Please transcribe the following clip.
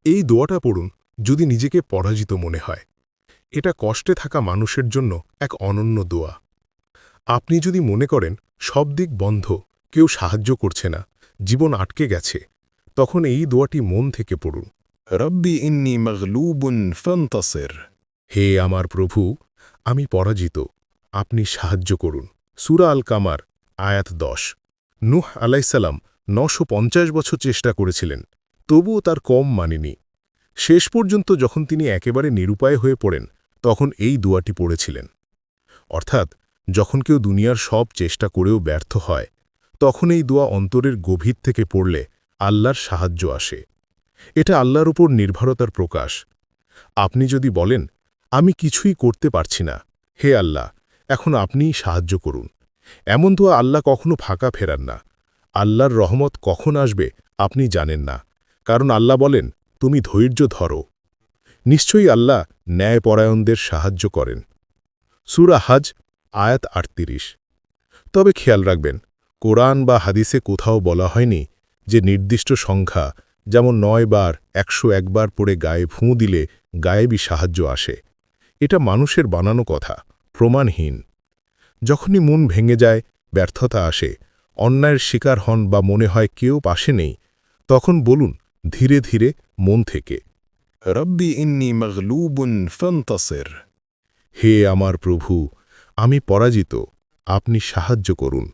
এই দোয়াটা পড়ুন যদি নিজেকে পরাজিত মনে হয়। এটা কষ্টে থাকা মানুষের জন্য এক অনন্য দোয়া। আপনি যদি মনে করেন সব দিক বন্ধ, কেউ সাহায্য করছে না, জীবন আটকে গেছে, তখন এই দোয়াটি মন থেকে পড়ুন। ربي إني مغلوب فانتصر হে আমার প্রভু, আমি পরাজিত, আপনি সাহায্য করুন। সূরা আল কামার, আয়াত 10। নূহ আলাইসাল্লাম 950 বছর চেষ্টা করেছিলেন, তবুও তার কম মানেনি। শেষ পর্যন্ত যখন তিনি একেবারে নিরুপায় হয়ে পড়েন, তখন এই দোয়াটি পড়েছিলেন। অর্থাৎ যখন কেউ দুনিয়ার সব চেষ্টা করেও ব্যর্থ হয়, তখন এই দোয়া অন্তরের গভীর থেকে পড়লে আল্লাহর সাহায্য আসে। এটা আল্লাহর উপর নির্ভরতার প্রকাশ। আপনি যদি বলেন, আমি কিছুই করতে পারছি না, হে আল্লাহ, এখন আপনিই সাহায্য করুন, এমন দোয়া আল্লাহ কখনো ফাঁকা ফেরান না। আল্লাহর রহমত কখন আসবে আপনি জানেন না, কারণ আল্লাহ বলেন, তুমি ধৈর্য ধরো। নিশ্চয়ই আল্লাহ ন্যায়পরায়ণদের সাহায্য করেন। সূরা হজ, আয়াত 38। তবে খেয়াল রাখবেন, কোরআন বা হাদিসে কোথাও বলা হয়নি যে নির্দিষ্ট সংখ্যা, যেমন 9 বার 101 বার পড়ে গায়ে ফুঁ দিলে গায়েবী সাহায্য আসে। এটা মানুষের বানানো কথা, প্রমাণহীন। যখনই মন ভেঙে যায়, ব্যর্থতা আসে, অন্যায়ের শিকার হন বা মনে হয় কেউ পাশে নেই, তখন বলুন ধীরে ধীরে মন থেকে, ربي إني مغلوب فانتصر হে আমার প্রভু, আমি পরাজিত, আপনি সাহায্য করুন।